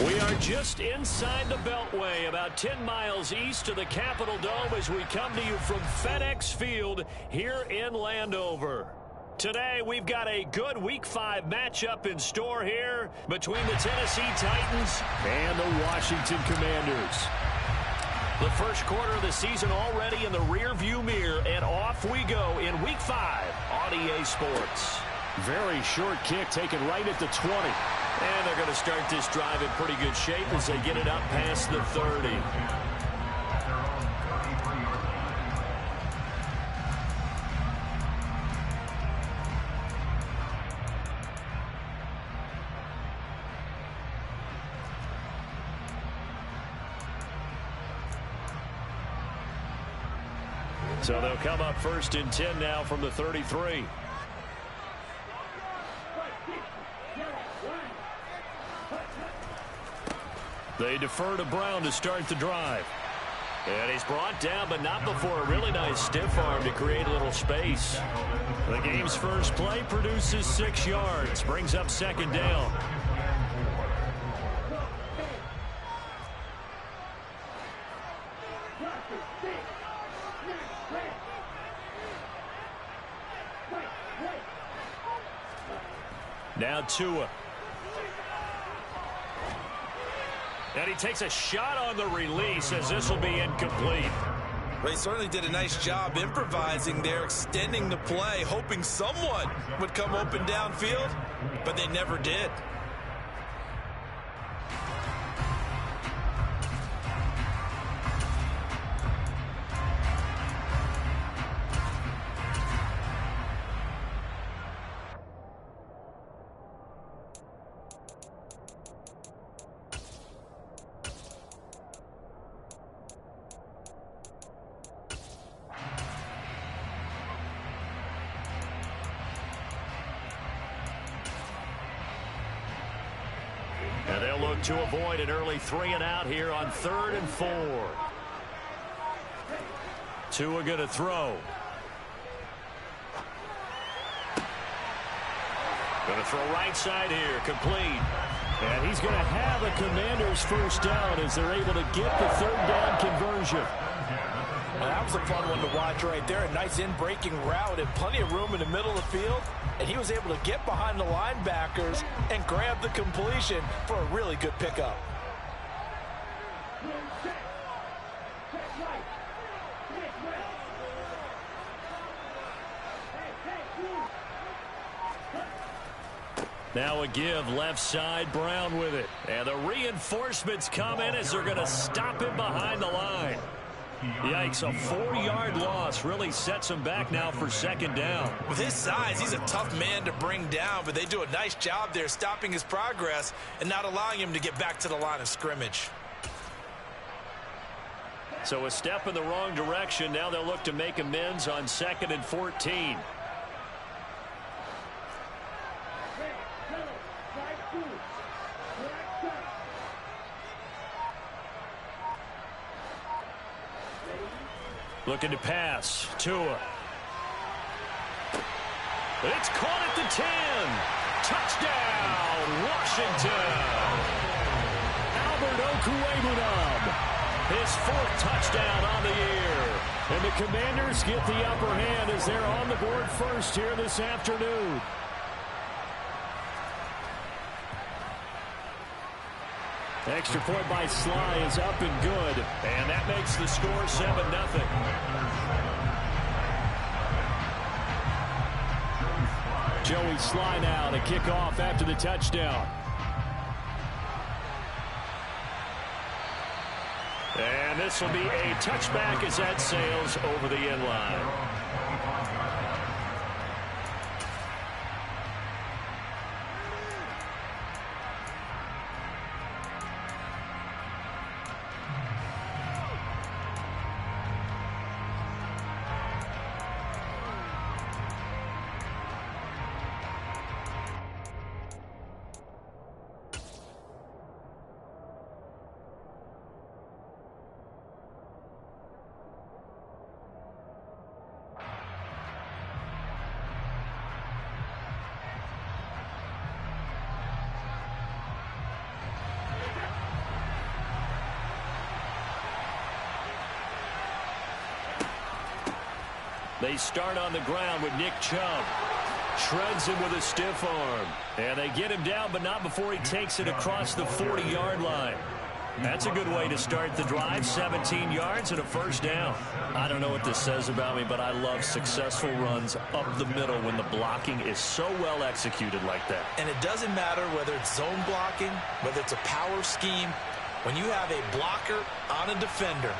We are just inside the Beltway, about 10 miles east of the Capitol Dome as we come to you from FedEx Field here in Landover. Today, we've got a good Week 5 matchup in store here between the Tennessee Titans and the Washington Commanders. The first quarter of the season already in the rearview mirror, and off we go in Week 5 on EA Sports. Very short kick taken right at the 20. And they're going to start this drive in pretty good shape as they get it up past the 30. So they'll come up first and 10 now from the 33. They defer to Brown to start the drive. And he's brought down, but not before a really nice stiff arm to create a little space. The game's first play produces 6 yards, brings up second down. Now Tua. And he takes a shot on the release as this will be incomplete. They certainly did a nice job improvising there, extending the play, hoping someone would come open downfield, but they never did. And they'll look to avoid an early 3-and-out here on 3rd and 4. Tua going to throw. Going to throw right side here, complete. And he's going to have a Commanders first down as they're able to get the 3rd down conversion. Well, that was a fun one to watch right there. A nice in-breaking route and plenty of room in the middle of the field. And he was able to get behind the linebackers and grab the completion for a really good pickup. Now a give left side, Brown with it. And the reinforcements come in as they're going to stop him behind the line. Yikes, a 4-yard loss really sets him back now for second down. With his size, he's a tough man to bring down, but they do a nice job there stopping his progress and not allowing him to get back to the line of scrimmage. So a step in the wrong direction. Now they'll look to make amends on 2nd and 14. Looking to pass. Tua. It's caught at the 10. Touchdown, Washington. Albert Okwuegbunam. His 4th touchdown on the year. And the Commanders get the upper hand as they're on the board first here this afternoon. Extra point by Sly is up and good. And that makes the score 7-0. Joey Sly now to kick off after the touchdown. And this will be a touchback as that sails over the end line. They start on the ground with Nick Chubb. Shreds him with a stiff arm. And they get him down, but not before he takes it across the 40-yard line. That's a good way to start the drive. 17 yards and a first down. I don't know what this says about me, but I love successful runs up the middle when the blocking is so well executed like that. And it doesn't matter whether it's zone blocking, whether it's a power scheme. When you have a blocker on a defender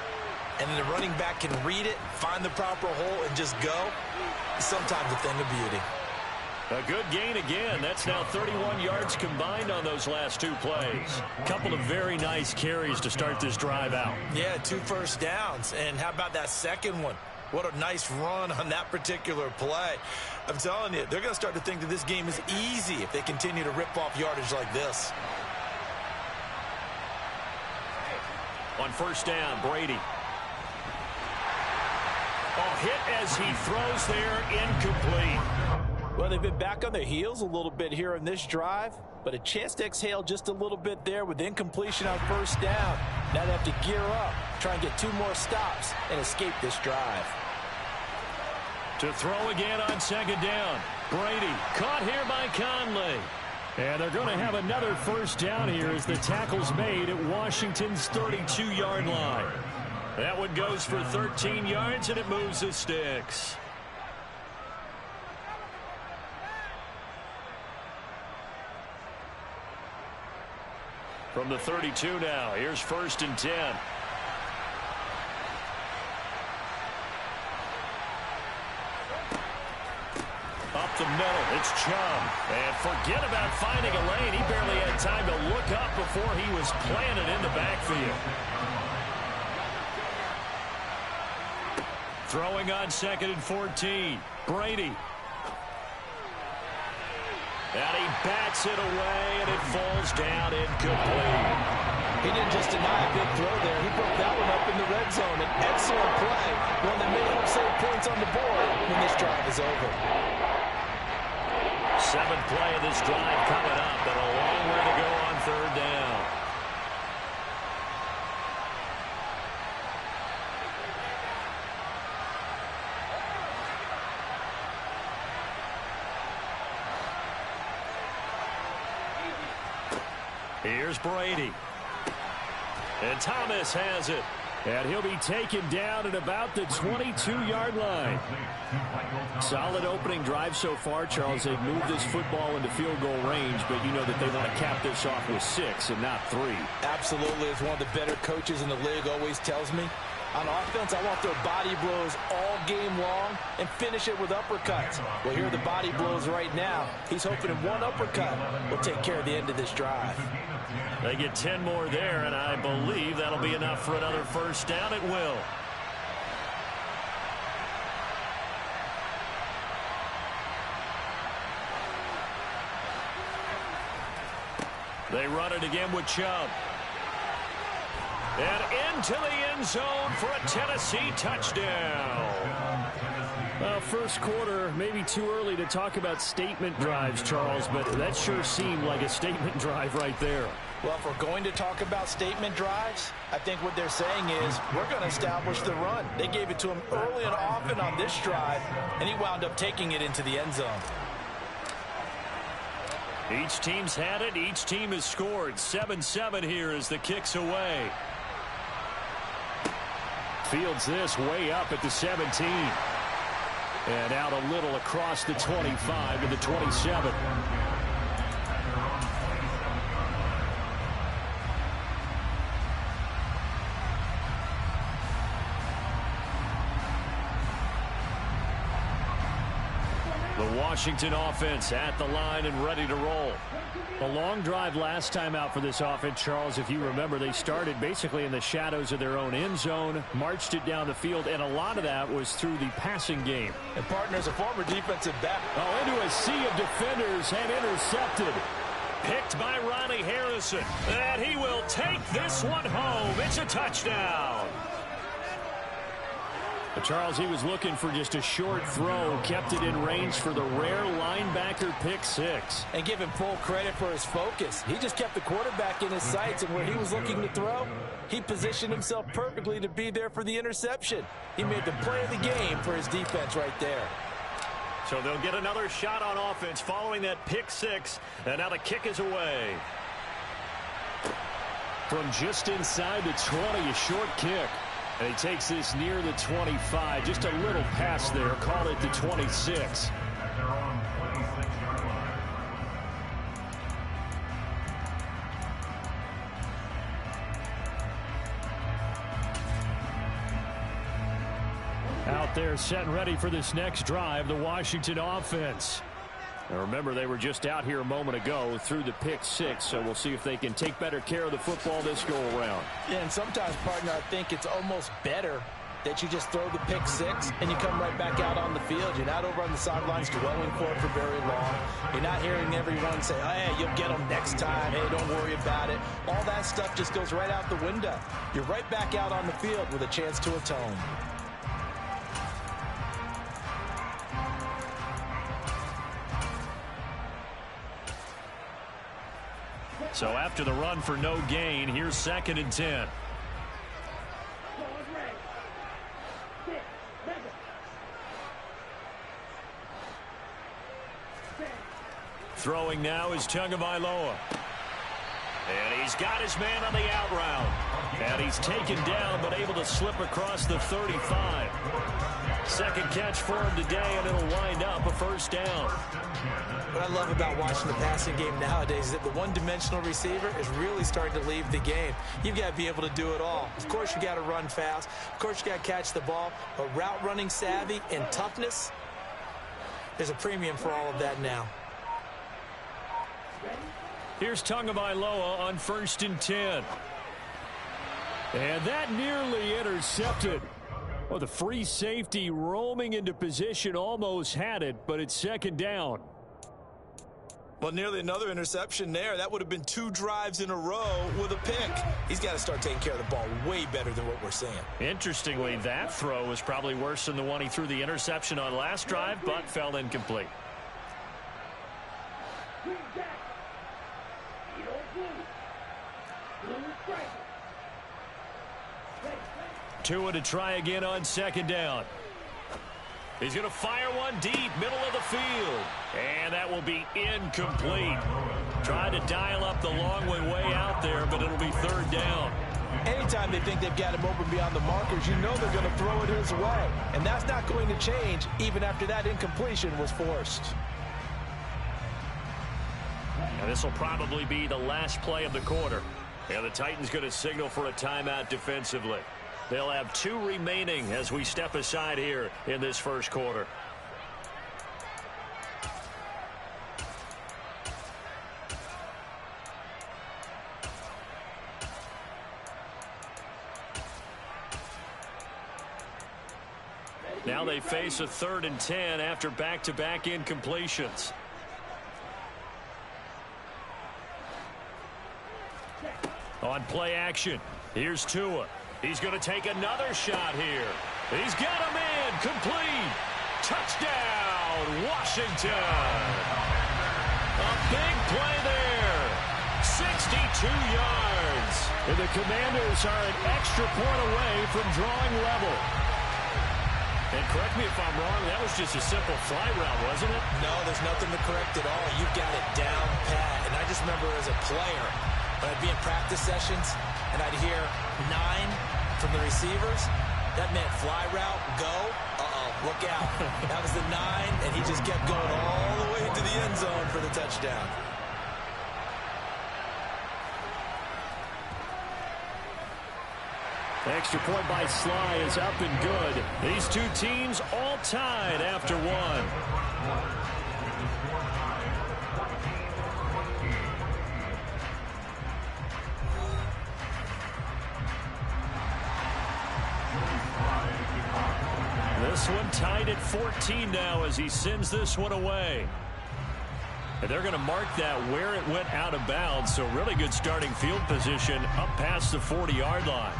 and the running back can read it, find the proper hole, and just go, it's sometimes a thing of beauty. A good gain again. That's now 31 yards combined on those last two plays. Couple of very nice carries to start this drive out. Yeah, 2 first downs. And how about that second one? What a nice run on that particular play. I'm telling you, they're going to start to think that this game is easy if they continue to rip off yardage like this. On first down, Brady. Hit as he throws there, incomplete. Well, they've been back on their heels a little bit here in this drive, but a chance to exhale just a little bit there with incompletion on first down. Now they have to gear up, try and get 2 more stops and escape this drive. To throw again on second down. Brady caught here by Conley. And they're going to have another first down here as the tackle's made at Washington's 32-yard line. That one goes for 13 yards, and it moves the sticks. From the 32 now, here's first and 10. Up the middle, it's Chubb. And forget about finding a lane. He barely had time to look up before he was planted in the backfield. Throwing on second and 14. Brady. And he bats it away, and it falls down incomplete. He didn't just deny a big throw there. He broke that one up in the red zone. An excellent play. One that may help save points on the board when this drive is over. 7th play of this drive coming up, and a long way to go on third down. Here's Brady. And Thomas has it. And he'll be taken down at about the 22-yard line. Solid opening drive so far, Charles. They've moved this football into field goal range, but you know that they want to cap this off with 6 and not 3. Absolutely. As one of the better coaches in the league always tells me, on offense, I want their body blows all game long and finish it with uppercuts. Well, here are the body blows right now. He's hoping in one uppercut will take care of the end of this drive. They get 10 more there, and I believe that'll be enough for another first down. It will. They run it again with Chubb. And into the end zone for a Tennessee touchdown. Well, first quarter, maybe too early to talk about statement drives, Charles, but that sure seemed like a statement drive right there. Well, if we're going to talk about statement drives, I think what they're saying is we're going to establish the run. They gave it to him early and often on this drive, and he wound up taking it into the end zone. Each team's had it. Each team has scored. 7-7 here as the kick's away. Fields this way up at the 17. And out a little across the 25 to the 27. The Washington offense at the line and ready to roll. A long drive last time out for this offense, Charles. If you remember, they started basically in the shadows of their own end zone, marched it down the field, and a lot of that was through the passing game. And partners, a former defensive back. Into a sea of defenders and intercepted. Picked by Ronnie Harrison. And he will take this one home. It's a touchdown. Charles, he was looking for just a short throw, kept it in range for the rare linebacker pick six. And give him full credit for his focus. He just kept the quarterback in his sights, and where he was looking to throw, he positioned himself perfectly to be there for the interception. He made the play of the game for his defense right there. So they'll get another shot on offense following that pick six, and now the kick is away. From just inside the 20, a short kick. And he takes this near the 25. Just a little pass there. Call it the 26. Out there set and ready for this next drive, the Washington offense. Now remember, they were just out here a moment ago through the pick six, so we'll see if they can take better care of the football this go-around. Yeah, and sometimes, partner, I think it's almost better that you just throw the pick six and you come right back out on the field. You're not over on the sidelines dwelling for it for very long. You're not hearing everyone say, oh, hey, you'll get them next time. Hey, don't worry about it. All that stuff just goes right out the window. You're right back out on the field with a chance to atone. So after the run for no gain, here's 2nd and 10. Throwing now is Tagovailoa. And he's got his man on the out route. And he's taken down, but able to slip across the 35. Second catch for him today, and it'll wind up a first down. What I love about watching the passing game nowadays is that the one-dimensional receiver is really starting to leave the game. You've got to be able to do it all. Of course, you got to run fast. Of course, you got to catch the ball. But route running savvy and toughness, there's a premium for all of that now. Here's Tagovailoa on 1st and 10. And that nearly intercepted. Well, the free safety roaming into position almost had it, but it's 2nd down. Well, nearly another interception there. That would have been 2 drives in a row with a pick. He's got to start taking care of the ball way better than what we're seeing. Interestingly, that throw was probably worse than the one he threw the interception on last drive, but fell incomplete. Tua to try again on 2nd down. He's going to fire one deep, middle of the field. And that will be incomplete. Tried to dial up the long way out there, but it'll be 3rd down. Anytime they think they've got him open beyond the markers, you know they're going to throw it his way. And that's not going to change even after that incompletion was forced. And this will probably be the last play of the quarter. And the Titans going to signal for a timeout defensively. They'll have 2 remaining as we step aside here in this first quarter. Now they face a 3rd and 10 after back-to-back incompletions. On play action, here's Tua. He's going to take another shot here. He's got a man complete. Touchdown, Washington. A big play there. 62 yards. And the Commanders are an extra point away from drawing level. And correct me if I'm wrong, that was just a simple fly route, wasn't it? No, there's nothing to correct at all. You've got it down pat. And I just remember as a player, when I'd be in practice sessions and I'd hear 9 from the receivers, that meant fly route, go, look out. That was the 9, and he just kept going all the way into the end zone for the touchdown. Extra point by Sly is up and good. These 2 teams all tied after 1. This one tied at 14 now as he sends this one away. And they're going to mark that where it went out of bounds, so really good starting field position up past the 40-yard line.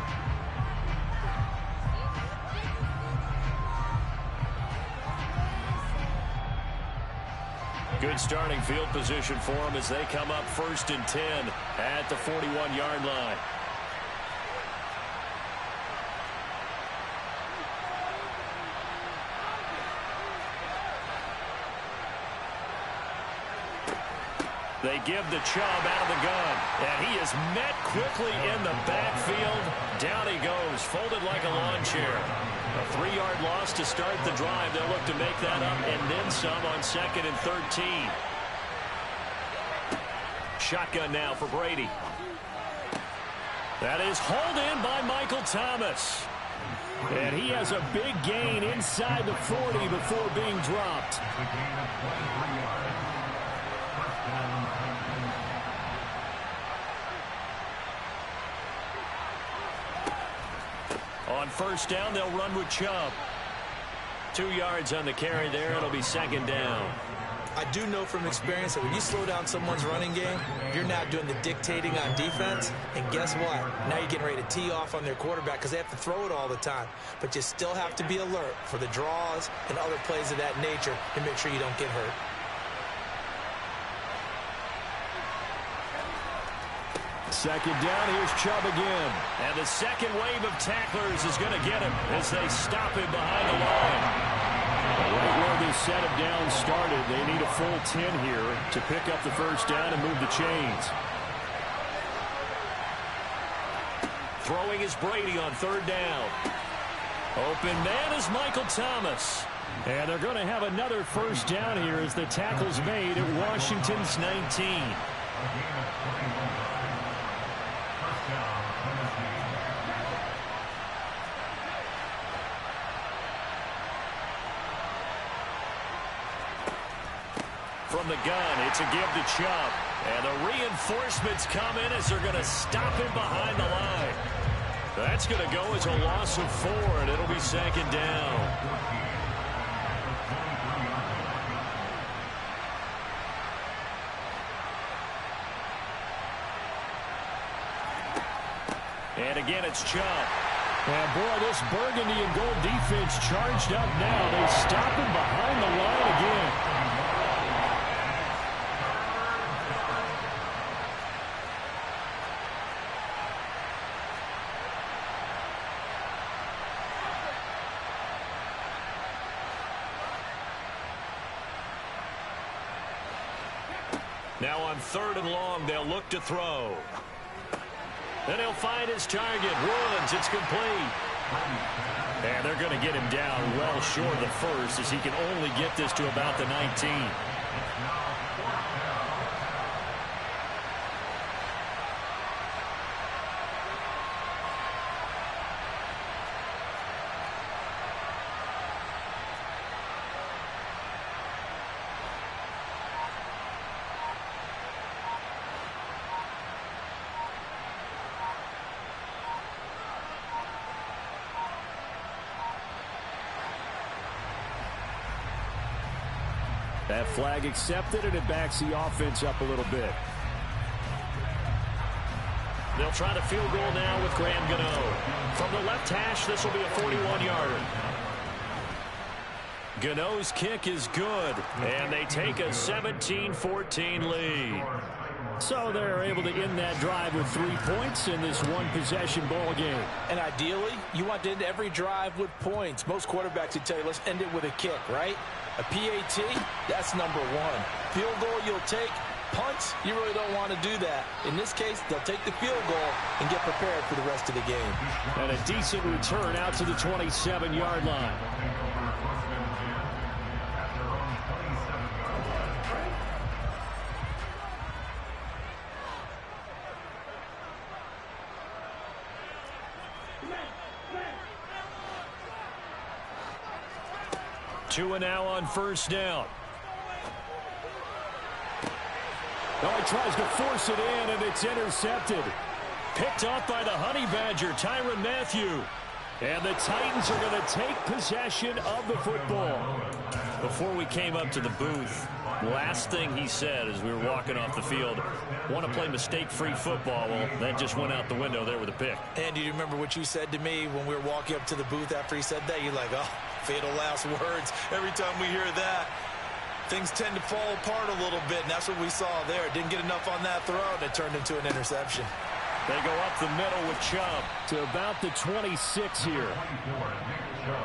Good starting field position for them as they come up 1st and 10 at the 41-yard line. They give the Chubb out of the gun, and he is met quickly in the backfield. Down he goes, folded like a lawn chair. A 3-yard loss to start the drive. They'll look to make that up and then some on 2nd and 13. Shotgun now for Brady. That is hauled in by Michael Thomas. And he has a big gain inside the 40 before being dropped. On 1st down, they'll run with Chubb. 2 yards on the carry there. It'll be 2nd down. I do know from experience that when you slow down someone's running game, you're now doing the dictating on defense. And guess what? Now you're getting ready to tee off on their quarterback because they have to throw it all the time. But you still have to be alert for the draws and other plays of that nature to make sure you don't get hurt. Second down, here's Chubb again. And the second wave of tacklers is going to get him as they stop him behind the line. Right where this set of downs started, they need a full 10 here to pick up the 1st down and move the chains. Throwing is Brady on 3rd down. Open man is Michael Thomas. And they're going to have another 1st down here as the tackle's made at Washington's 19. From the gun, it's a give to Chubb. And the reinforcements come in as they're going to stop him behind the line. That's going to go as a loss of 4, and it'll be 2nd down. And again, it's Chubb. And boy, this burgundy and gold defense charged up now. They stop him behind the line again. Now on 3rd and long, they'll look to throw. Then he'll find his target. Woods, it's complete. And they're going to get him down well short of the 1st as he can only get this to about the 19. That flag accepted, and it backs the offense up a little bit. They'll try to field goal now with Graham Gano. From the left hash, this will be a 41-yarder. Gano's kick is good, and they take a 17-14 lead. So they're able to end that drive with 3 points in this one-possession ball game. And ideally, you want to end every drive with points. Most quarterbacks would tell you, let's end it with a kick, right? A PAT, that's number 1. Field goal you'll take. Punts, you really don't want to do that. In this case, they'll take the field goal and get prepared for the rest of the game. And a decent return out to the 27-yard line. Two and now on 1st down. Oh, he tries to force it in, and it's intercepted. Picked off by the Honey Badger, Tyrann Mathieu. And the Titans are going to take possession of the football. Before we came up to the booth, last thing he said as we were walking off the field, want to play mistake-free football. Well, that just went out the window there with a pick. And do you remember what you said to me when we were walking up to the booth after he said that? You're like, oh, fatal last words. Every time we hear that. things tend to fall apart a little bit, and that's what we saw there. Didn't get enough on that throw, and it turned into an interception. They go up the middle with Chubb to about the 26 here.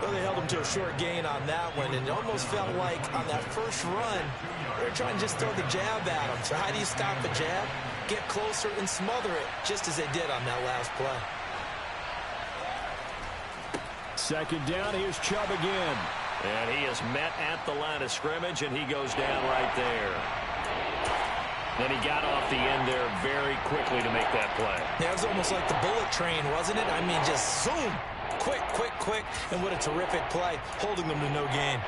Well, they held him to a short gain on that one, and it almost felt like on that first run, they were trying to just throw the jab at him. So how do you stop a jab? Get closer and smother it, just as they did on that last play. Second down, here's Chubb again. And he is met at the line of scrimmage, and he goes down right there. Then he got off the end there very quickly to make that play. Yeah, it was almost like the bullet train, wasn't it? I mean, just zoom. Quick, quick, quick. And what a terrific play, holding them to no gain.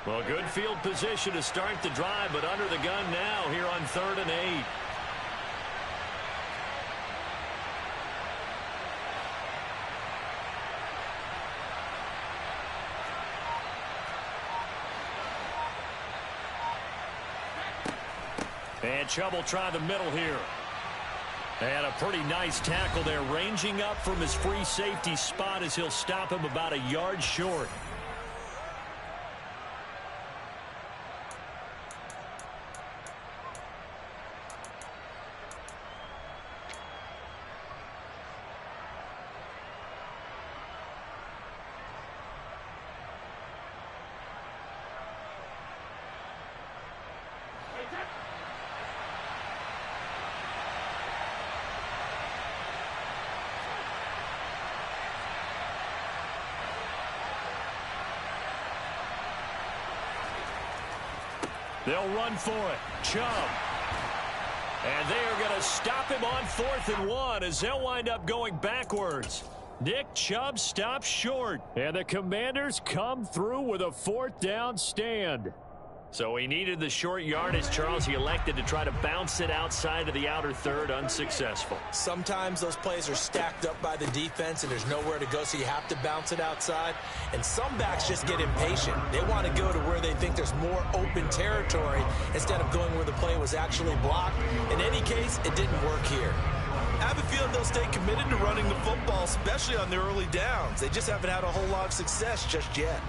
Well, good field position to start the drive, but under the gun now here on 3rd and 8. And Chubb will try the middle here. And a pretty nice tackle there, ranging up from his free safety spot as he'll stop him about a yard short. They'll run for it. Chubb. And they are going to stop him on 4th and 1 as they'll wind up going backwards. Nick Chubb stops short. And the Commanders come through with a 4th down stand. So he needed the short yardage, Charles. He elected to try to bounce it outside of the outer third, unsuccessful. Sometimes those plays are stacked up by the defense and there's nowhere to go, so you have to bounce it outside. And some backs just get impatient. They want to go to where they think there's more open territory instead of going where the play was actually blocked. In any case, it didn't work here. I have a feeling they'll stay committed to running the football, especially on their early downs. They just haven't had a whole lot of success just yet.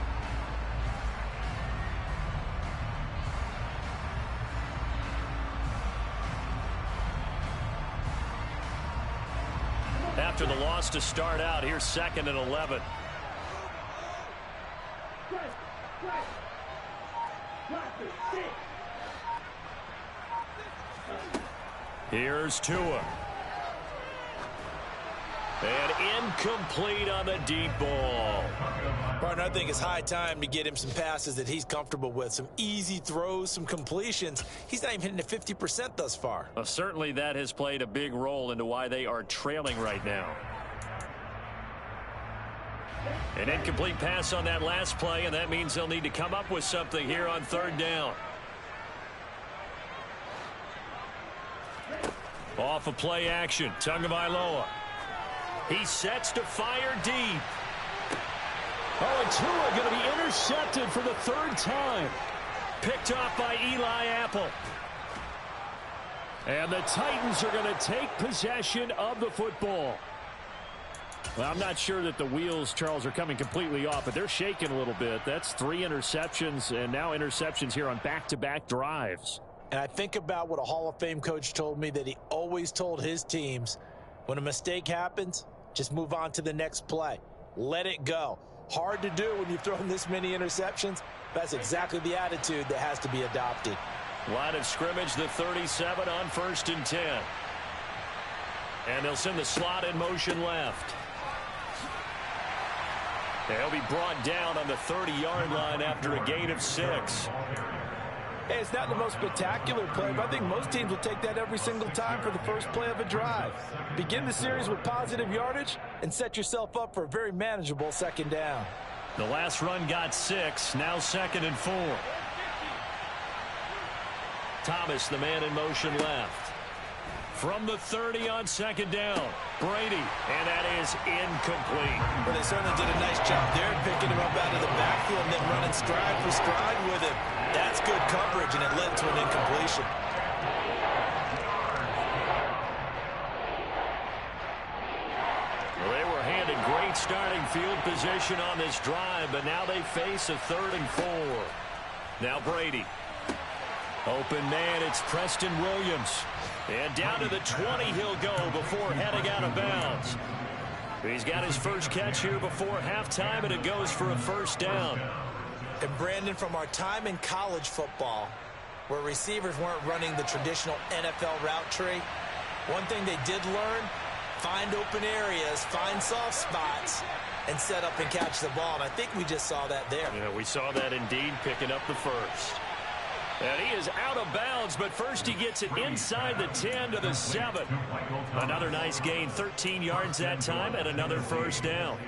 After the loss to start out, here's 2nd and 11. Here's Tua. And incomplete on the deep ball. Partner, I think it's high time to get him some passes that he's comfortable with. Some easy throws, some completions. He's not even hitting at 50% thus far. Well, certainly that has played a big role into why they are trailing right now. An incomplete pass on that last play, and that means they'll need to come up with something here on 3rd down. Off of play action, Tagovailoa. He sets to fire deep. Oh, and Tua going to be intercepted for the 3rd time. Picked off by Eli Apple. And the Titans are going to take possession of the football. Well, I'm not sure that the wheels, Charles, are coming completely off, but they're shaking a little bit. That's 3 interceptions, and now interceptions here on back-to-back drives. And I think about what a Hall of Fame coach told me that he always told his teams, when a mistake happens, just move on to the next play. Let it go. Hard to do when you've thrown this many interceptions. That's exactly the attitude that has to be adopted. Line of scrimmage, the 37 on 1st and 10. And they'll send the slot in motion left. They'll be brought down on the 30-yard line after a gain of 6. Hey, it's not the most spectacular play, but I think most teams will take that every single time for the first play of a drive. Begin the series with positive yardage and set yourself up for a very manageable 2nd down. The last run got 6, now 2nd and 4. Thomas, the man in motion left. From the 30 on second down, Brady, and that is incomplete. Well, they certainly did a nice job there, picking him up out of the backfield and then running stride for stride with him. That's good coverage, and it led to an incompletion. Well, they were handed great starting field position on this drive, but now they face a 3rd and 4. Now Brady. Open man, it's Preston Williams. And down to the 20 he'll go before heading out of bounds. He's got his first catch here before halftime, and it goes for a first down. And Brandon, from our time in college football, where receivers weren't running the traditional NFL route tree, one thing they did learn, find open areas, find soft spots, and set up and catch the ball. And I think we just saw that there. Yeah, we saw that indeed, picking up the first. And he is out of bounds, but first he gets it inside the 10 to the 7. Another nice gain, 13 yards that time, and another first down.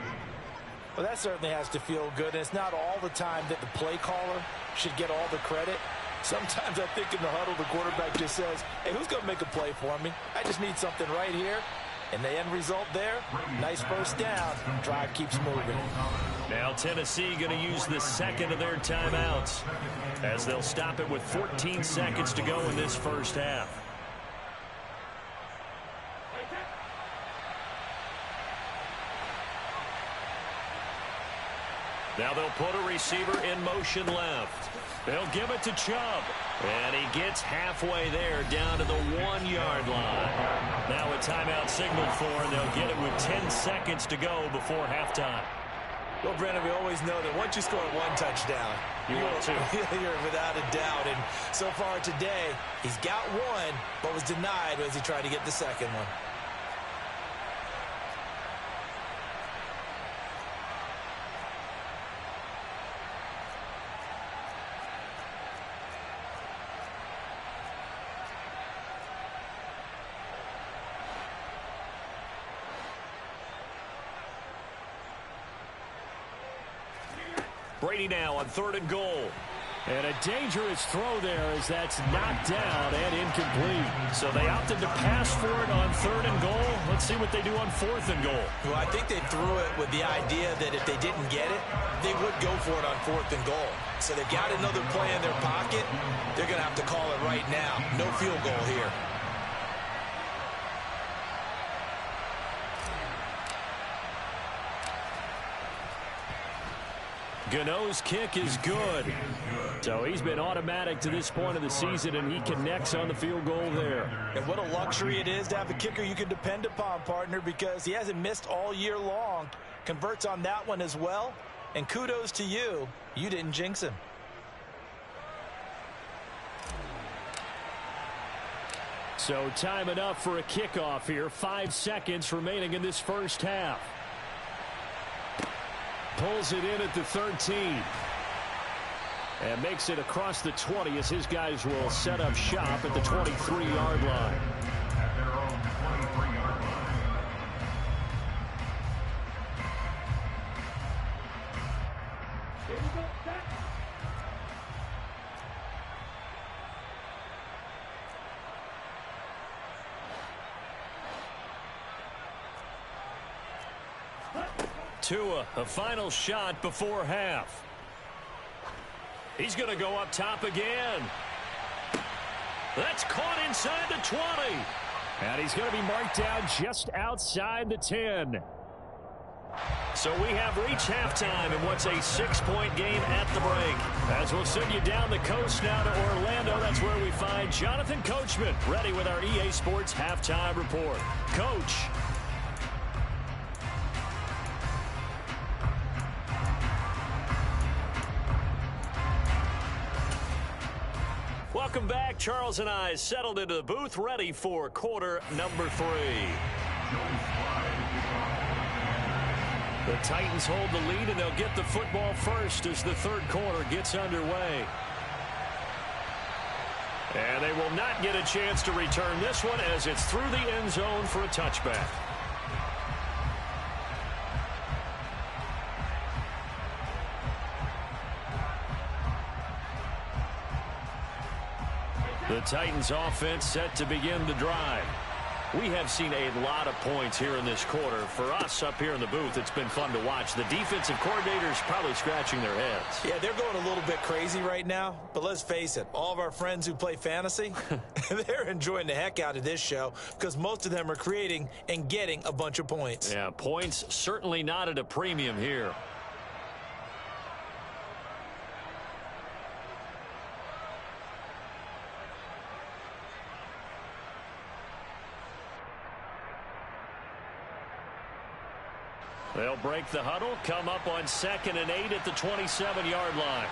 Well, that certainly has to feel good, and it's not all the time that the play caller should get all the credit. Sometimes I think in the huddle, the quarterback just says, hey, who's going to make a play for me? I just need something right here. And the end result there, nice first down. Drive keeps moving. Now Tennessee going to use the second of their timeouts as they'll stop it with 14 seconds to go in this first half. Now they'll put a receiver in motion left. They'll give it to Chubb. And he gets halfway there down to the 1-yard line. Now a timeout signaled for, and they'll get it with 10 seconds to go before halftime. Well, Brandon, we always know that once you score one touchdown, you're without a doubt. And so far today, he's got one, but was denied as he tried to get the second one. Brady now on 3rd and goal. And a dangerous throw there as that's knocked down and incomplete. So they opted to pass for it on 3rd and goal. Let's see what they do on 4th and goal. Well, I think they threw it with the idea that if they didn't get it, they would go for it on 4th and goal. So they've got another play in their pocket. They're going to have to call it right now. No field goal here. Gano's kick is good. So he's been automatic to this point of the season, and he connects on the field goal there. And what a luxury it is to have a kicker you can depend upon, partner, because he hasn't missed all year long. Converts on that one as well. And kudos to you. You didn't jinx him. So time enough for a kickoff here. 5 seconds remaining in this first half. Pulls it in at the 13. And makes it across the 20 as his guys will set up shop at the 23-yard line. Tua, a final shot before half. He's going to go up top again. That's caught inside the 20. And he's going to be marked down just outside the 10. So we have reached halftime in what's a 6-point game at the break. As we'll send you down the coast now to Orlando, that's where we find Jonathan Coachman ready with our EA Sports Halftime Report. Coach. Welcome back. Charles and I settled into the booth, ready for quarter number 3. The Titans hold the lead, and they'll get the football first as the third quarter gets underway. And they will not get a chance to return this one as it's through the end zone for a touchback. The Titans offense set to begin the drive. We have seen a lot of points here in this quarter. For us up here in the booth, it's been fun to watch. The defensive coordinators probably scratching their heads. Yeah, they're going a little bit crazy right now, but let's face it, all of our friends who play fantasy, they're enjoying the heck out of this show because most of them are creating and getting a bunch of points. Yeah, points certainly not at a premium here. They'll break the huddle, come up on 2nd and 8 at the 27-yard line.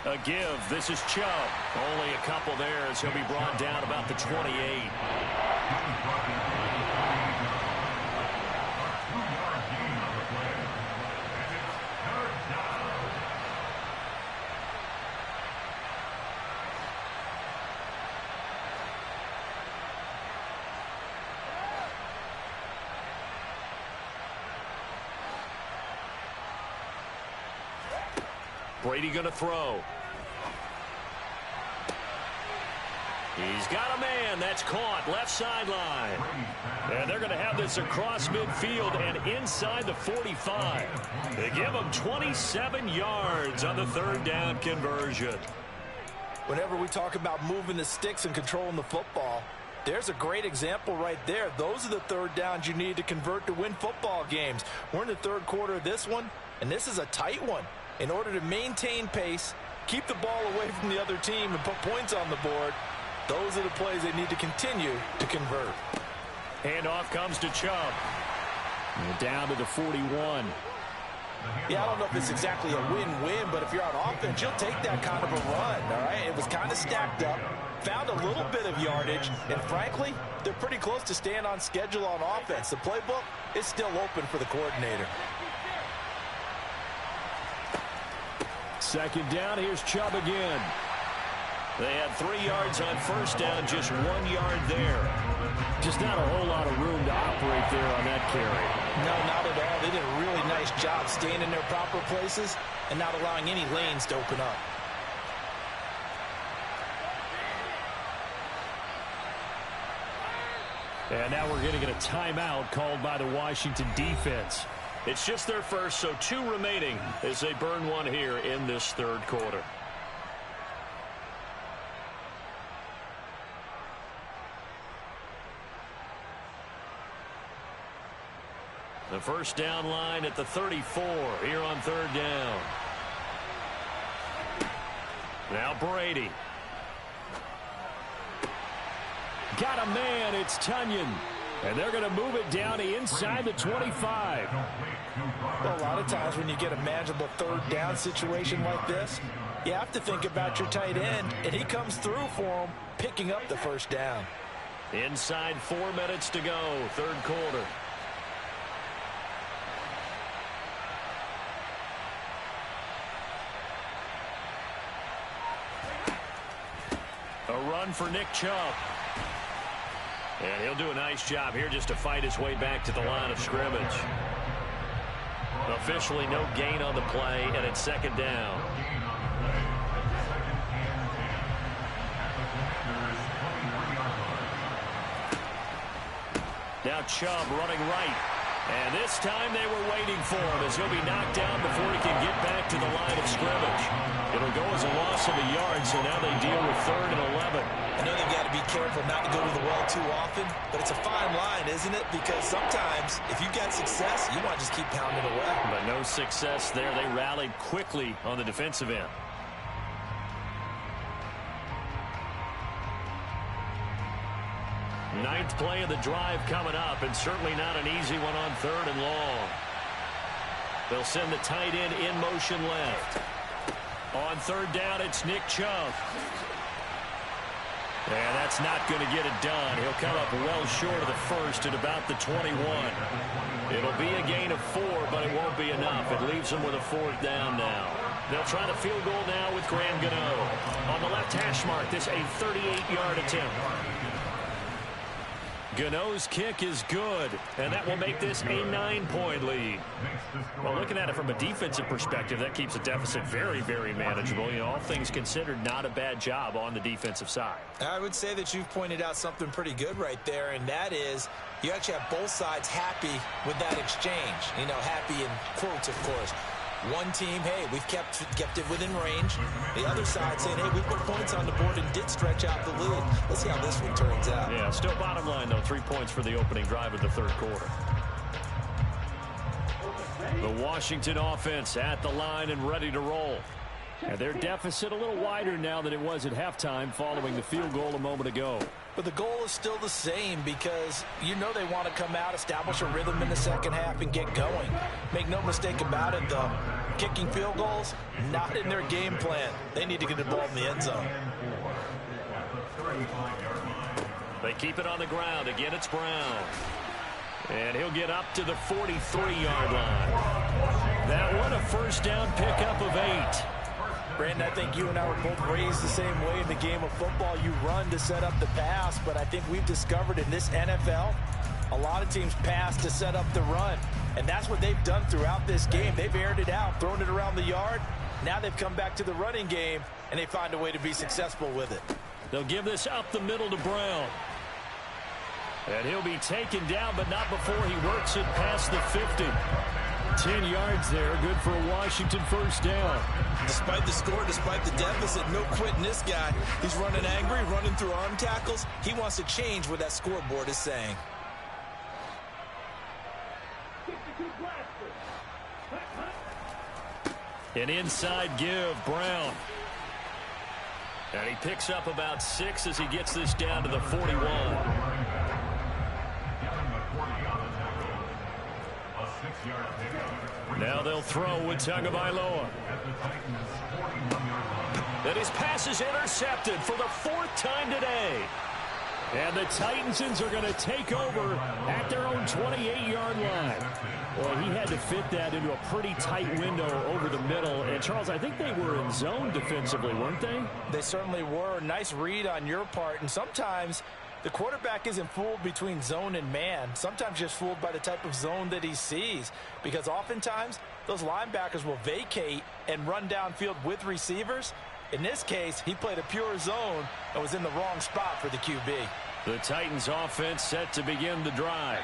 A give. This is Chubb. Only a couple there as he'll be brought down about the 28. Brady going to throw. He's got a man. That's caught. Left sideline. And they're going to have this across midfield and inside the 45. They give him 27 yards on the 3rd down conversion. Whenever we talk about moving the sticks and controlling the football, there's a great example right there. Those are the 3rd downs you need to convert to win football games. We're in the 3rd quarter of this one, and this is a tight one. In order to maintain pace, keep the ball away from the other team, and put points on the board, those are the plays they need to continue to convert. Handoff comes to Chubb. Down to the 41. Yeah, I don't know if it's exactly a win-win, but if you're on offense, you'll take that kind of a run, all right? It was kind of stacked up, found a little bit of yardage, and frankly, they're pretty close to staying on schedule on offense. The playbook is still open for the coordinator. 2nd down, here's Chubb again. They had 3 yards on 1st down, just 1 yard there. Just not a whole lot of room to operate there on that carry. No, not at all. They did a really nice job staying in their proper places and not allowing any lanes to open up. And now we're going to get a timeout called by the Washington defense. It's just their first, so 2 remaining as they burn one here in this 3rd quarter. The 1st down line at the 34 here on 3rd down. Now Brady. Got a man, it's Tunyon. And they're going to move it down to inside the 25. Well, a lot of times when you get a manageable 3rd down situation like this, you have to think about your tight end, and he comes through for him, picking up the 1st down. Inside 4 minutes to go, 3rd quarter. A run for Nick Chubb. And he'll do a nice job here just to fight his way back to the line of scrimmage. Officially no gain on the play, and it's 2nd down. Now Chubb running right. And this time they were waiting for him as he'll be knocked down before he can get back to the line of scrimmage. It'll go as a loss of a yard, so now they deal with 3rd and 11. I know they've got to be careful not to go to the well too often, but it's a fine line, isn't it? Because sometimes, if you've got success, you want to just keep pounding away. But no success there. They rallied quickly on the defensive end. Ninth play of the drive coming up, and certainly not an easy one on 3rd and long. They'll send the tight end in motion left. On 3rd down, it's Nick Chubb. And that's not going to get it done. He'll come up well short of the 1st at about the 21. It'll be a gain of 4, but it won't be enough. It leaves them with a 4th down now. They'll try the field goal now with Graham Gano. On the left hash mark, this a 38-yard attempt. Gano's kick is good, and that will make this a 9-point lead. Well, looking at it from a defensive perspective, that keeps the deficit very, very manageable. You know, all things considered, not a bad job on the defensive side. I would say that you've pointed out something pretty good right there, and that is you actually have both sides happy with that exchange. You know, happy in quotes, of course. One team, hey, we've kept it within range. The other side saying, hey, we put points on the board and did stretch out the lead. Let's see how this one turns out. Yeah, still bottom line, though, 3 points for the opening drive of the third quarter. The Washington offense at the line and ready to roll. And their deficit a little wider now than it was at halftime following the field goal a moment ago. But the goal is still the same because you know they want to come out, establish a rhythm in the second half, and get going. Make no mistake about it, though. Kicking field goals, not in their game plan. They need to get the ball in the end zone. They keep it on the ground. Again, it's Brown. And he'll get up to the 43-yard line. That one, a first down pickup of 8. Brandon, I think you and I were both raised the same way in the game of football. You run to set up the pass, but I think we've discovered in this NFL, a lot of teams pass to set up the run. And that's what they've done throughout this game. They've aired it out, thrown it around the yard. Now they've come back to the running game, and they find a way to be successful with it. They'll give this up the middle to Brown. And he'll be taken down, but not before he works it past the 50. 10 yards there, good for a Washington first down. Despite the score, despite the deficit, no quitting this guy. He's running angry, running through arm tackles. He wants to change what that scoreboard is saying. An inside give, Brown. And he picks up about 6 as he gets this down to the 41. Now they'll throw with Tagovailoa. And his pass is intercepted for the 4th time today. And the Titans are going to take over at their own 28-yard line. Well, he had to fit that into a pretty tight window over the middle. And, Charles, I think they were in zone defensively, weren't they? They certainly were. Nice read on your part. And sometimes the quarterback isn't fooled between zone and man. Sometimes just fooled by the type of zone that he sees. Because oftentimes those linebackers will vacate and run downfield with receivers. In this case, he played a pure zone and was in the wrong spot for the QB. The Titans offense set to begin the drive.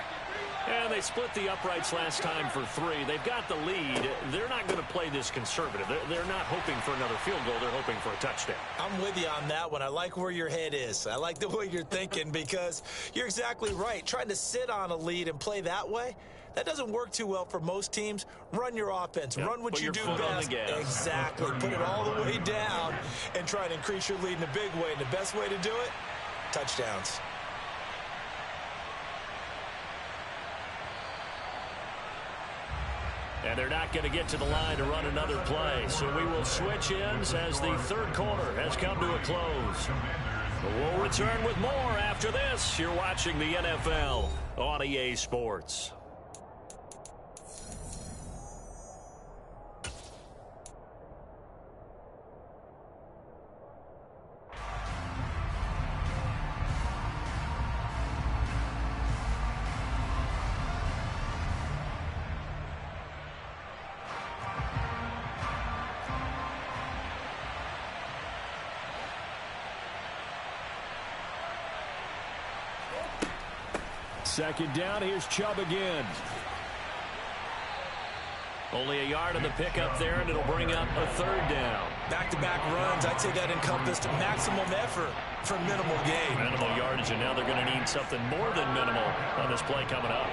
And they split the uprights last time for 3. They've got the lead. They're not going to play this conservative. They're not hoping for another field goal. They're hoping for a touchdown. I'm with you on that one. I like where your head is. I like the way you're thinking because you're exactly right. Trying to sit on a lead and play that way, that doesn't work too well for most teams. Run your offense. Yep. Run what Put you your do foot on best. the gas. Exactly. Put it all the way down and try to increase your lead in a big way. And the best way to do it, touchdowns. And they're not going to get to the line to run another play. So we will switch ends as the third quarter has come to a close. We'll return with more after this. You're watching the NFL on EA Sports. Second down, here's Chubb again. Only a yard on the pickup there, and it'll bring up a third down. Back-to-back runs, I'd say that encompassed maximum effort for minimal gain. Minimal yardage, and now they're going to need something more than minimal on this play coming up.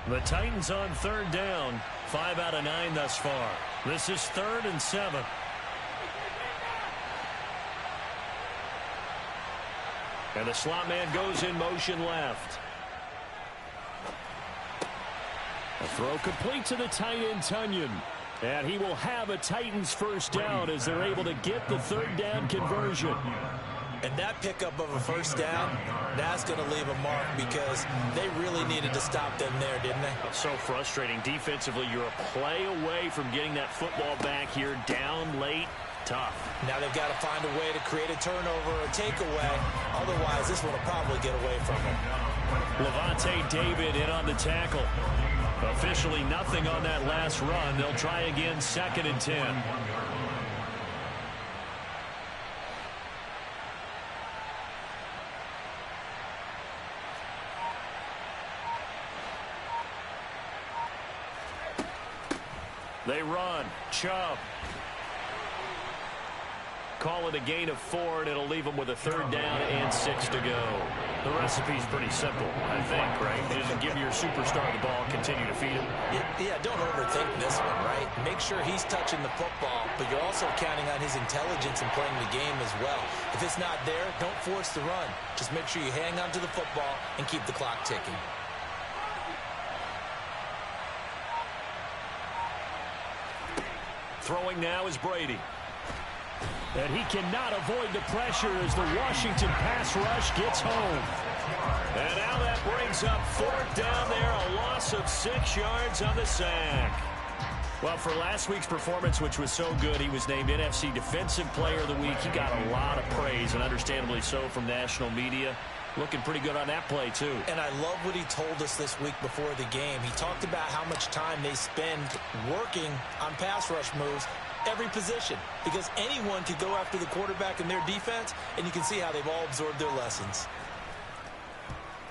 The Titans on third down, 5 out of 9 thus far. This is 3rd and 7. And the slot man goes in motion left. A throw complete to the tight end, Tonyan. And he will have a Titans first down as they're able to get the third down conversion. And that pickup of a first down, that's going to leave a mark because they really needed to stop them there, didn't they? So frustrating. Defensively, you're a play away from getting that football back here, down late. Tough. Now they've got to find a way to create a turnover or a takeaway. Otherwise, this one will probably get away from them. Levante David in on the tackle. Officially nothing on that last run. They'll try again, 2nd and 10. They run. Chubb. Call it a gain of 4, and it'll leave them with a 3rd down and 6 to go. The recipe's pretty simple, I think, right? Just give your superstar the ball, continue to feed him. Yeah, don't overthink this one, right? Make sure he's touching the football, but you're also counting on his intelligence in playing the game as well. If it's not there, don't force the run. Just make sure you hang on to the football and keep the clock ticking. Throwing now is Brady. And he cannot avoid the pressure as the Washington pass rush gets home. And now that brings up 4th down there, a loss of 6 yards on the sack. Well, for last week's performance, which was so good, he was named NFC Defensive Player of the Week. He got a lot of praise, and understandably so, from national media. Looking pretty good on that play, too. And I love what he told us this week before the game. He talked about how much time they spend working on pass rush moves, every position, because anyone could go after the quarterback in their defense, and you can see how they've all absorbed their lessons.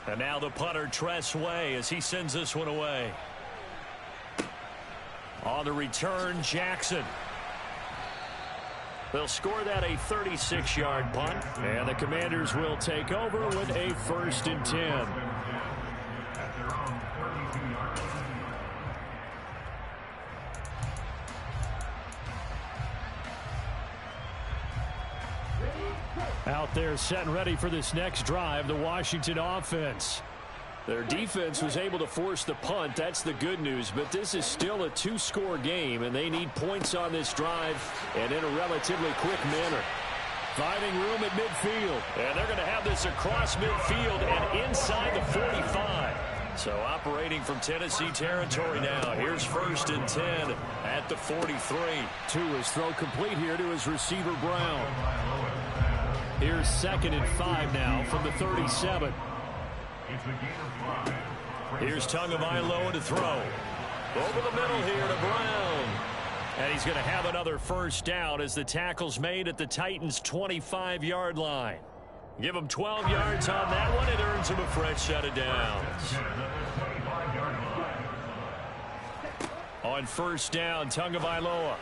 And now the punter, Tress Way, as he sends this one away. On the return, Jackson. They'll score that a 36-yard punt, and the Commanders will take over with a 1st and 10. Out there set and ready for this next drive, the Washington offense. Their defense was able to force the punt. That's the good news. But this is still a 2-score game, and they need points on this drive and in a relatively quick manner. Finding room at midfield. And they're going to have this across midfield and inside the 45. So operating from Tennessee territory now. Here's 1st and 10 at the 43. To his throw complete here to his receiver, Brown. Here's 2nd and 5 now from the 37. Here's Tagovailoa to throw. Over the middle here to Brown. And he's going to have another 1st down as the tackle's made at the Titans' 25-yard line. Give him 12 yards on that one. It earns him a fresh set of downs. On 1st down, Tagovailoa.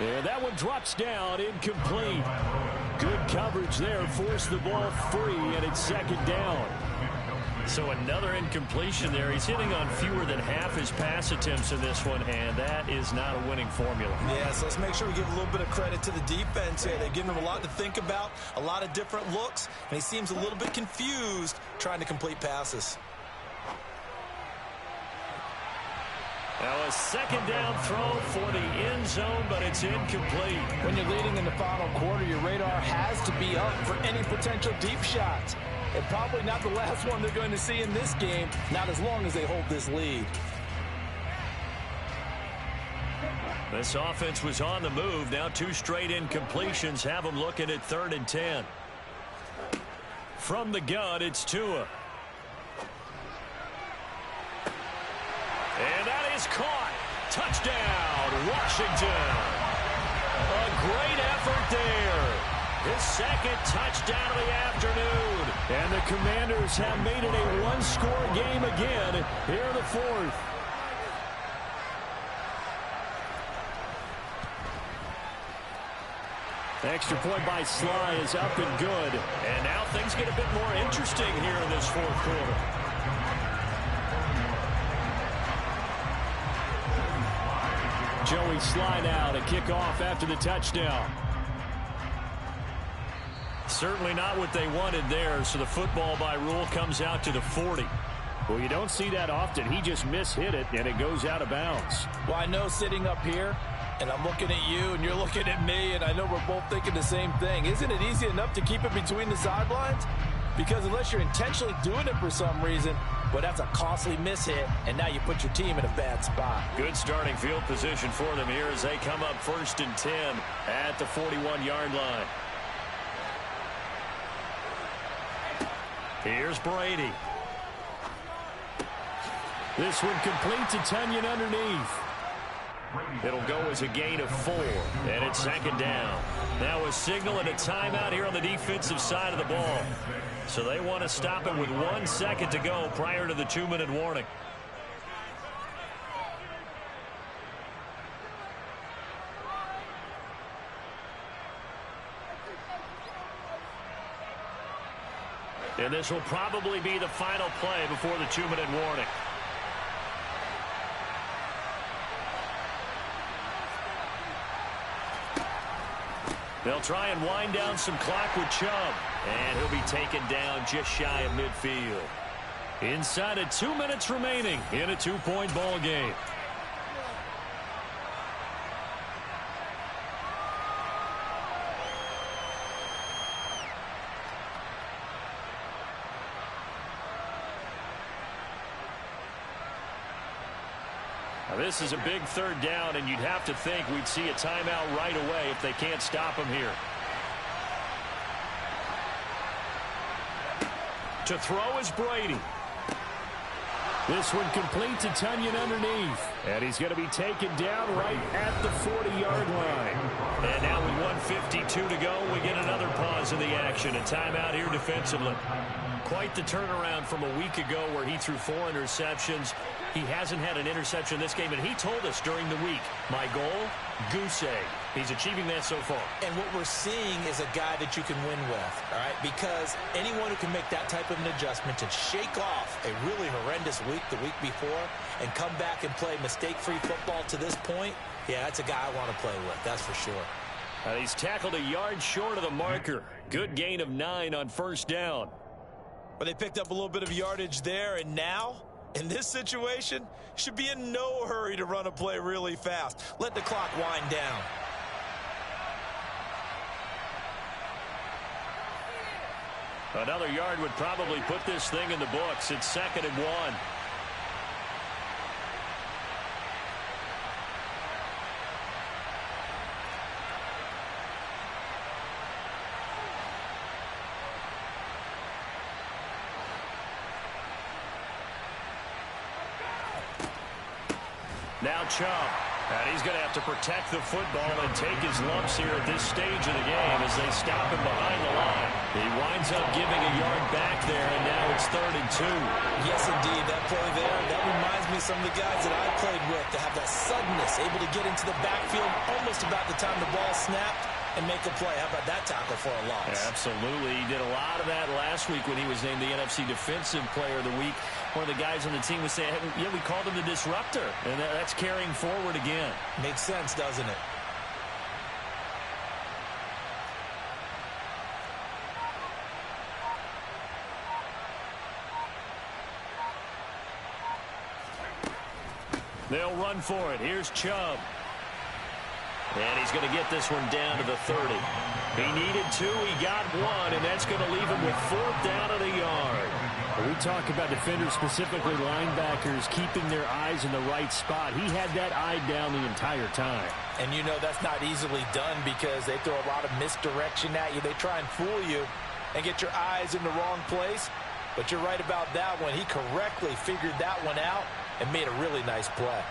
And that one drops down, incomplete. Good coverage there, forced the ball free, and it's 2nd down. So another incompletion there. He's hitting on fewer than half his pass attempts in this one, and that is not a winning formula. Yeah, so let's make sure we give a little bit of credit to the defense here. They've given him a lot to think about, a lot of different looks, and he seems a little bit confused trying to complete passes. Now a 2nd down throw for the end zone, but it's incomplete. When you're leading in the final quarter, your radar has to be up for any potential deep shots. And probably not the last one they're going to see in this game, not as long as they hold this lead. This offense was on the move. Now 2 straight incompletions have them looking at 3rd and 10. From the gun, it's Tua. And that is caught. Touchdown, Washington. A great effort there. His 2nd touchdown of the afternoon. And the Commanders have made it a 1-score game again here in the 4th. Extra point by Sly is up and good. And now things get a bit more interesting here in this 4th quarter. Joey Sly now to kick off after the touchdown. Certainly not what they wanted there, so the football by rule comes out to the 40. Well, you don't see that often. He just mishit it, and it goes out of bounds. Well, I know sitting up here, And I'm looking at you, and you're looking at me, and I know we're both thinking the same thing. Isn't it easy enough to keep it between the sidelines? Because unless you're intentionally doing it for some reason, well, that's a costly mishit, and now you put your team in a bad spot. Good starting field position for them here as they come up 1st and 10 at the 41-yard line. Here's Brady. This one complete to Tunyon underneath. It'll go as a gain of 4, and it's 2nd down. Now a signal and a timeout here on the defensive side of the ball. So they want to stop it with 1 second to go prior to the 2-minute warning. And this will probably be the final play before the 2-minute warning. They'll try and wind down some clock with Chubb. And he'll be taken down just shy of midfield. Inside of 2 minutes remaining in a 2-point ball game. Now this is a big 3rd down, and you'd have to think we'd see a timeout right away if they can't stop him here. To throw is Brady. This one complete to Tunyon underneath. And he's going to be taken down right at the 40-yard line. And now with 1:52 to go, we get another pause in the action. A timeout here defensively. Quite the turnaround from a week ago where he threw 4 interceptions. He hasn't had an interception this game, and he told us during the week, my goal, goose egg. He's achieving that so far. And what we're seeing is a guy that you can win with, all right? Because anyone who can make that type of an adjustment to shake off a really horrendous week the week before and come back and play mistake-free football to this point, yeah, that's a guy I want to play with, that's for sure. He's tackled a yard short of the marker. Good gain of 9 on 1st down. But they picked up a little bit of yardage there, and now, in this situation, should be in no hurry to run a play really fast. Let the clock wind down. Another yard would probably put this thing in the books. It's 2nd and 1. Now Chubb. And he's going to have to protect the football and take his lumps here at this stage of the game as they stop him behind the line. He winds up giving a yard back there, and now it's 3rd and 2. Yes, indeed. That play there, that reminds me of some of the guys that I played with to have that suddenness, able to get into the backfield almost about the time the ball snapped and make a play. How about that tackle for a loss? Yeah, absolutely. He did a lot of that last week when he was named the NFC Defensive Player of the Week. One of the guys on the team was saying, hey, yeah, we called him the disruptor, and that's carrying forward again. Makes sense, doesn't it? They'll run for it. Here's Chubb. And he's going to get this one down to the 30. He needed 2. He got 1, and that's going to leave him with 4th down at a yard. We talk about defenders, specifically linebackers, keeping their eyes in the right spot. He had that eye down the entire time. And you know that's not easily done because they throw a lot of misdirection at you. They try and fool you and get your eyes in the wrong place. But you're right about that one. He correctly figured that one out and made a really nice play.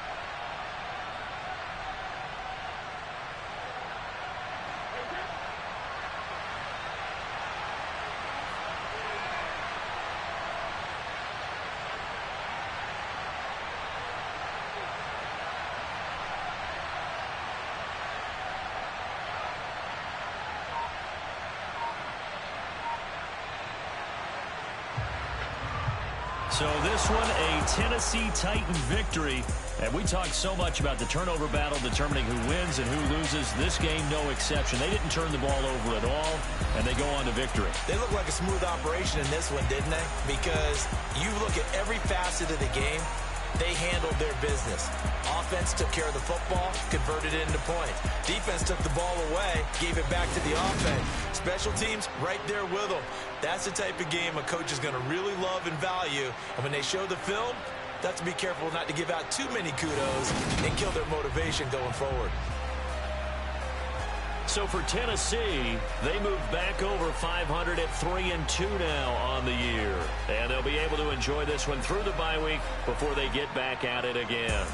So this one, a Tennessee Titan victory. And we talked so much about the turnover battle determining who wins and who loses. This game, no exception. They didn't turn the ball over at all, and they go on to victory. They look like a smooth operation in this one, didn't they? Because you look at every facet of the game, they handled their business. Offense took care of the football, converted it into points. Defense took the ball away, gave it back to the offense. Special teams, right there with them. That's the type of game a coach is going to really love and value. And when they show the film, they have to be careful not to give out too many kudos and kill their motivation going forward. So for Tennessee, they move back over 500 at 3-2 now on the year. And they'll be able to enjoy this one through the bye week before they get back at it again.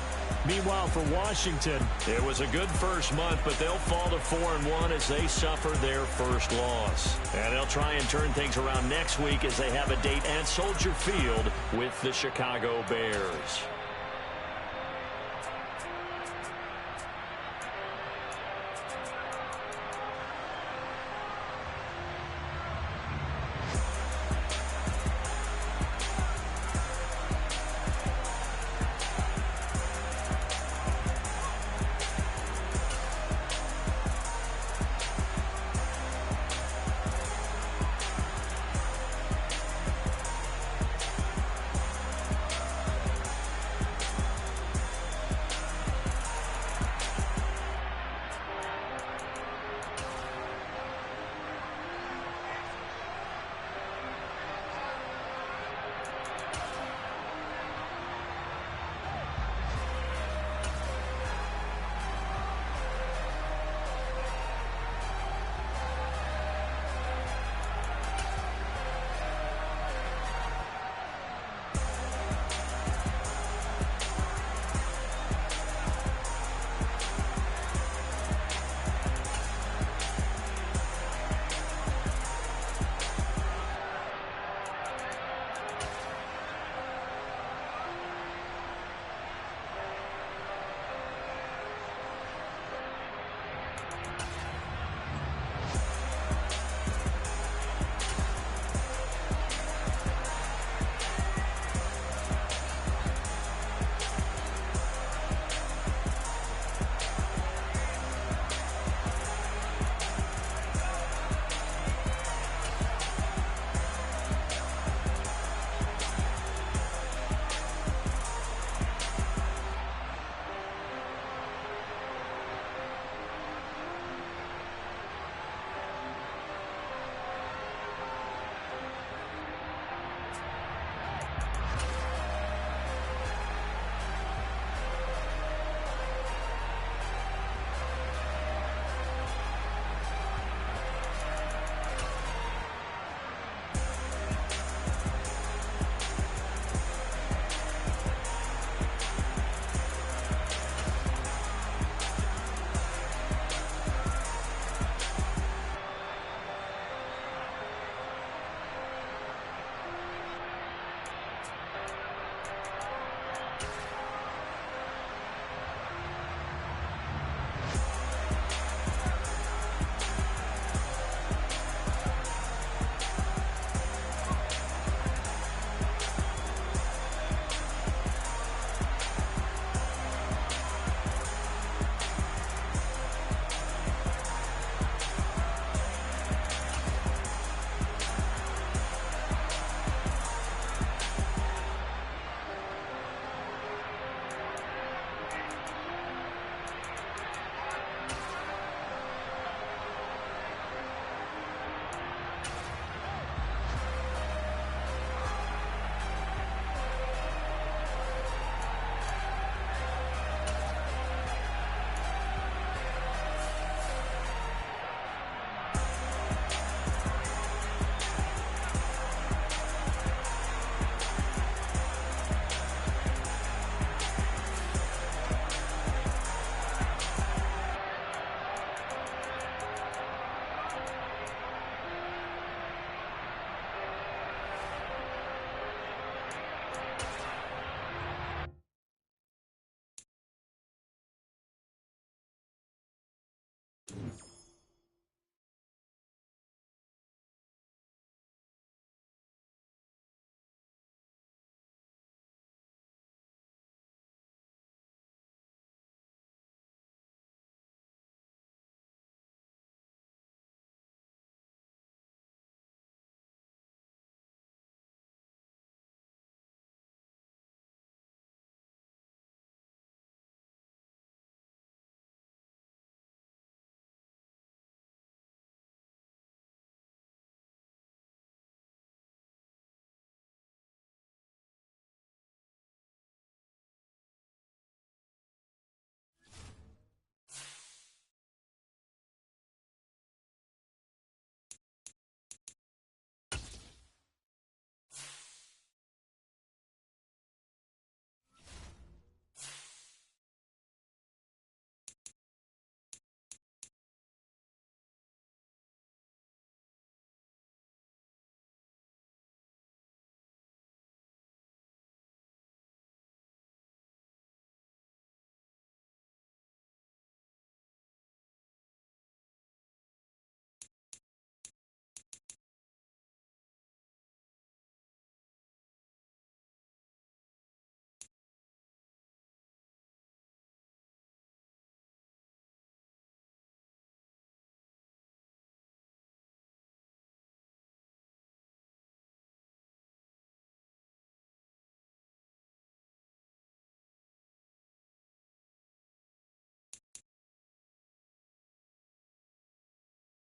Meanwhile, for Washington, it was a good first month, but they'll fall to 4-1 as they suffer their first loss. And they'll try and turn things around next week as they have a date at Soldier Field with the Chicago Bears.